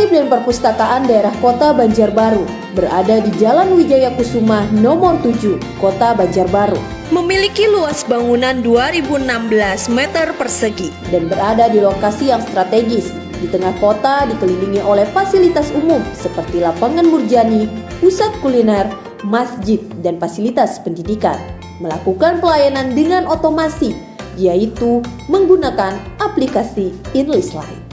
Arsip dan Perpustakaan Daerah Kota Banjarbaru berada di Jalan Wijaya Kusuma nomor 7, Kota Banjarbaru. Memiliki luas bangunan 2016 meter persegi Dan berada di lokasi yang strategis, di tengah kota dikelilingi oleh fasilitas umum seperti lapangan Murjani, pusat kuliner, masjid, dan fasilitas pendidikan. Melakukan pelayanan dengan otomasi, yaitu menggunakan aplikasi InListLine.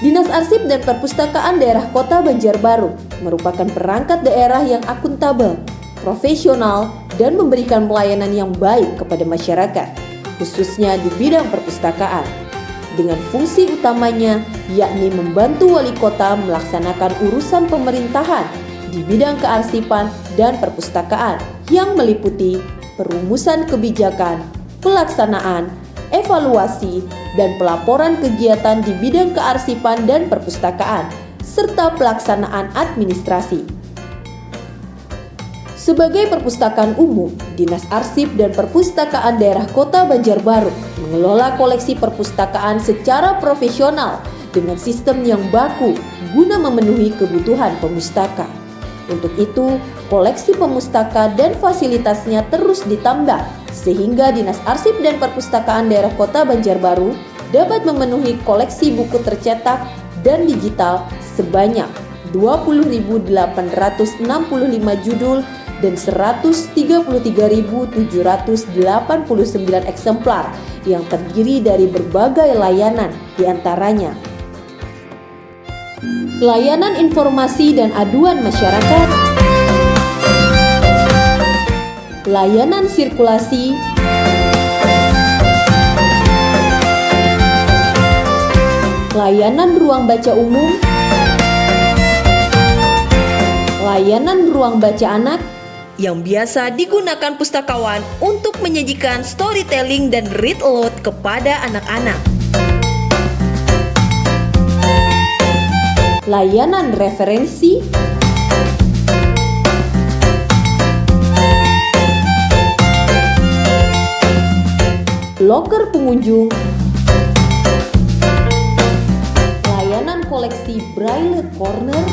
Dinas Arsip dan Perpustakaan Daerah Kota Banjarbaru merupakan perangkat daerah yang akuntabel, profesional, dan memberikan pelayanan yang baik kepada masyarakat, khususnya di bidang perpustakaan. Dengan fungsi utamanya yakni membantu wali kota melaksanakan urusan pemerintahan di bidang kearsipan dan perpustakaan yang meliputi perumusan kebijakan, pelaksanaan, evaluasi, dan pelaporan kegiatan di bidang kearsipan dan perpustakaan, serta pelaksanaan administrasi. Sebagai perpustakaan umum, Dinas Arsip dan Perpustakaan Daerah Kota Banjarbaru mengelola koleksi perpustakaan secara profesional dengan sistem yang baku guna memenuhi kebutuhan pemustaka. Untuk itu, koleksi pemustaka dan fasilitasnya terus ditambah sehingga Dinas Arsip dan Perpustakaan Daerah Kota Banjarbaru dapat memenuhi koleksi buku tercetak dan digital sebanyak 20.865 judul dan 133.789 eksemplar yang terdiri dari berbagai layanan, diantaranya layanan informasi dan aduan masyarakat, layanan sirkulasi, layanan ruang baca umum, layanan ruang baca anak, yang biasa digunakan pustakawan untuk menyajikan storytelling dan read aloud kepada anak-anak. Layanan referensi, loker pengunjung, layanan koleksi Braille Corner,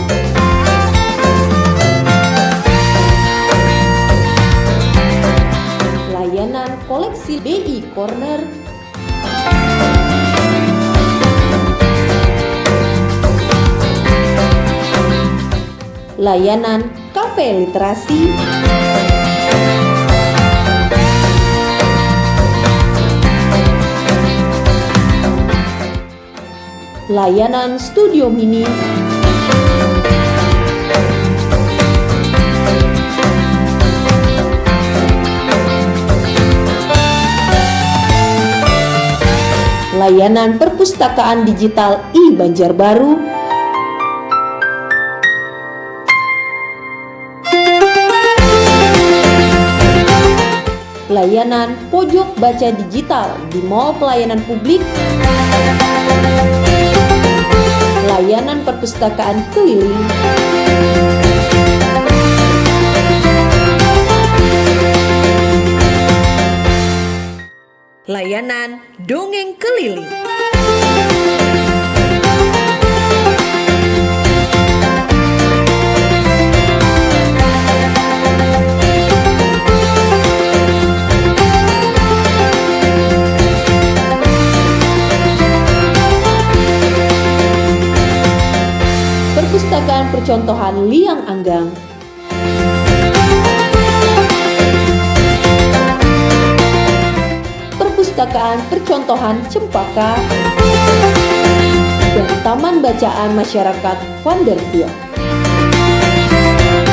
layanan koleksi BI Corner, layanan kafe literasi, layanan studio mini, layanan perpustakaan digital iBanjarbaru, layanan pojok baca digital di Mall Pelayanan Publik, layanan perpustakaan keliling, layanan dongeng keliling, perpustakaan percontohan Liang Anggang, perpustakaan percontohan Cempaka, dan Taman Bacaan Masyarakat Vanderbilt.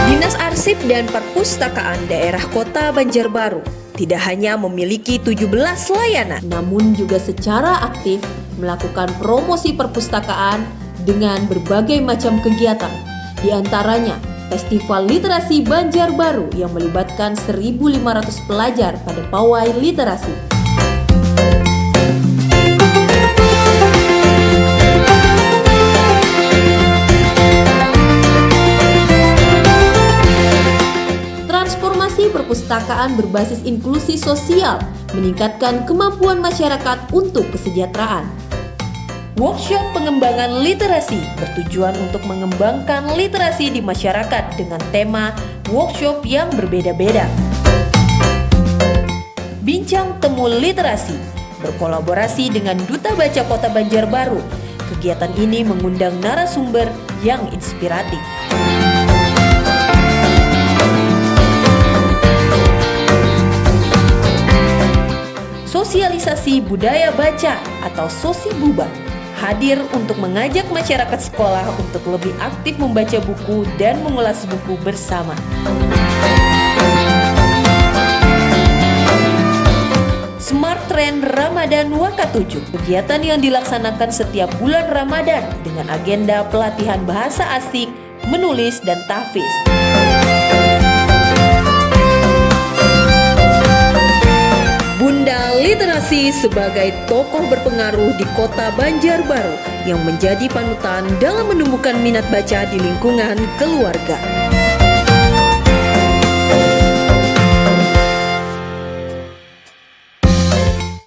Dinas Arsip dan Perpustakaan Daerah Kota Banjarbaru tidak hanya memiliki 17 layanan, namun juga secara aktif melakukan promosi perpustakaan dengan berbagai macam kegiatan, di antaranya Festival Literasi Banjarbaru yang melibatkan 1.500 pelajar pada pawai literasi. Transformasi perpustakaan berbasis inklusi sosial meningkatkan kemampuan masyarakat untuk kesejahteraan. Workshop pengembangan literasi bertujuan untuk mengembangkan literasi di masyarakat dengan tema workshop yang berbeda-beda. Bincang Temu Literasi berkolaborasi dengan Duta Baca Kota Banjarbaru. Kegiatan ini mengundang narasumber yang inspiratif. Sosialisasi budaya baca atau Sosibuba hadir untuk mengajak masyarakat sekolah untuk lebih aktif membaca buku dan mengulas buku bersama. Smart Trend Ramadan Waka7, kegiatan yang dilaksanakan setiap bulan Ramadan dengan agenda pelatihan bahasa asing, menulis, dan tahfiz. Bunda Literasi sebagai tokoh berpengaruh di kota Banjarbaru yang menjadi panutan dalam menumbuhkan minat baca di lingkungan keluarga.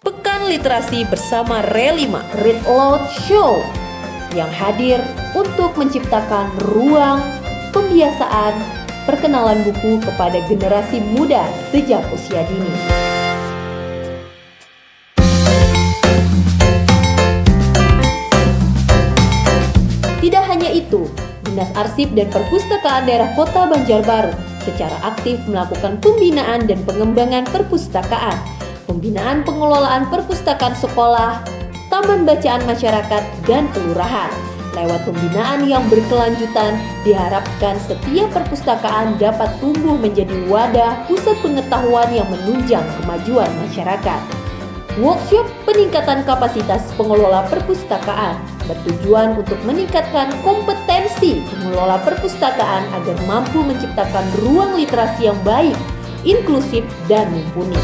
Pekan Literasi bersama Relima Read Aloud Show yang hadir untuk menciptakan ruang pembiasaan perkenalan buku kepada generasi muda sejak usia dini. Tidak hanya itu, Dinas Arsip dan Perpustakaan Daerah Kota Banjarbaru secara aktif melakukan pembinaan dan pengembangan perpustakaan, pembinaan pengelolaan perpustakaan sekolah, taman bacaan masyarakat, dan kelurahan. Lewat pembinaan yang berkelanjutan, diharapkan setiap perpustakaan dapat tumbuh menjadi wadah pusat pengetahuan yang menunjang kemajuan masyarakat. Workshop peningkatan kapasitas pengelola perpustakaan bertujuan untuk meningkatkan kompetensi pengelola perpustakaan agar mampu menciptakan ruang literasi yang baik, inklusif, dan mumpuni.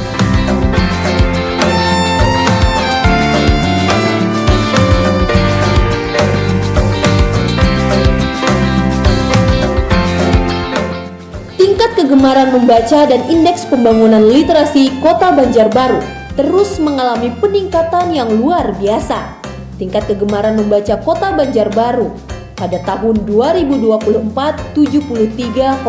Tingkat kegemaran membaca dan indeks pembangunan literasi Kota Banjarbaru terus mengalami peningkatan yang luar biasa. Tingkat kegemaran membaca Kota Banjarbaru pada tahun 2024 73,38%,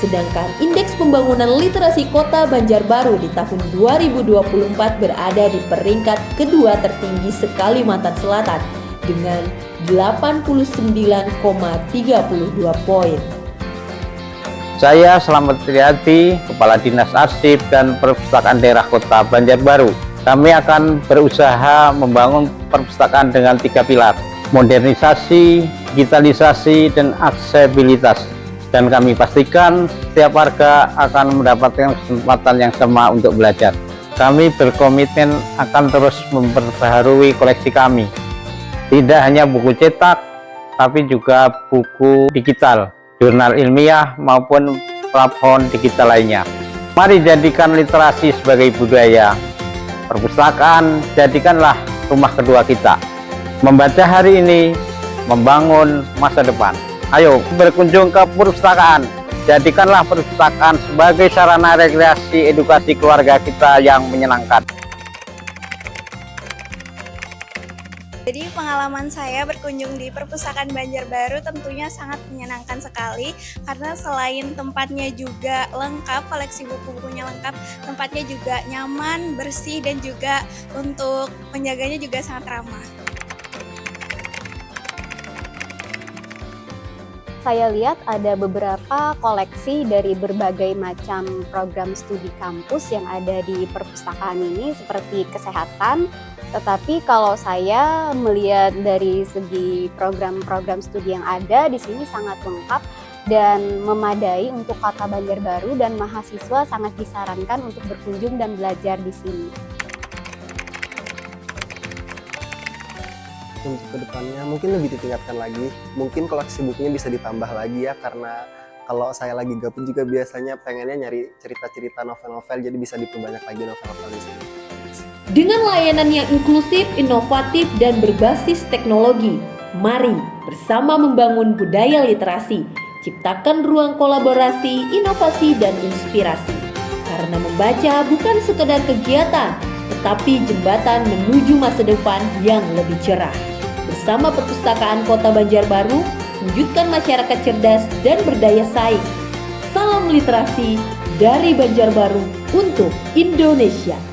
sedangkan indeks pembangunan literasi Kota Banjarbaru di tahun 2024 berada di peringkat kedua tertinggi se-Kalimantan Selatan dengan 89,32 poin. Saya Slamet Triadi, Kepala Dinas Arsip dan Perpustakaan Daerah Kota Banjarbaru. Kami akan berusaha membangun perpustakaan dengan 3 pilar: modernisasi, digitalisasi, dan aksesibilitas. Dan kami pastikan setiap warga akan mendapatkan kesempatan yang sama untuk belajar. Kami berkomitmen akan terus memperbaharui koleksi kami. Tidak hanya buku cetak, tapi juga buku digital, jurnal ilmiah maupun platform digital lainnya. Mari jadikan literasi sebagai budaya. Perpustakaan jadikanlah rumah kedua kita. Membaca hari ini, membangun masa depan. Ayo berkunjung ke perpustakaan. Jadikanlah perpustakaan sebagai sarana rekreasi edukasi keluarga kita yang menyenangkan. Jadi pengalaman saya berkunjung di Perpustakaan Banjarbaru tentunya sangat menyenangkan sekali karena selain tempatnya juga lengkap, koleksi buku-bukunya lengkap, tempatnya juga nyaman, bersih, dan juga untuk menjaganya juga sangat ramah. Saya lihat ada beberapa koleksi dari berbagai macam program studi kampus yang ada di perpustakaan ini seperti kesehatan. Tetapi kalau saya melihat dari segi program-program studi yang ada di sini sangat lengkap dan memadai untuk Kota Banjarbaru, dan mahasiswa sangat disarankan untuk berkunjung dan belajar di sini. Untuk kedepannya mungkin lebih ditingkatkan lagi, mungkin koleksi bukunya bisa ditambah lagi ya, karena kalau saya lagi gabut juga biasanya pengennya nyari cerita-cerita novel-novel, jadi bisa diperbanyak lagi novel-novel di sini. Dengan layanan yang inklusif, inovatif, dan berbasis teknologi, mari bersama membangun budaya literasi, ciptakan ruang kolaborasi, inovasi, dan inspirasi. Karena membaca bukan sekedar kegiatan, tetapi jembatan menuju masa depan yang lebih cerah. Bersama Perpustakaan Kota Banjarbaru, wujudkan masyarakat cerdas dan berdaya saing. Salam literasi dari Banjarbaru untuk Indonesia.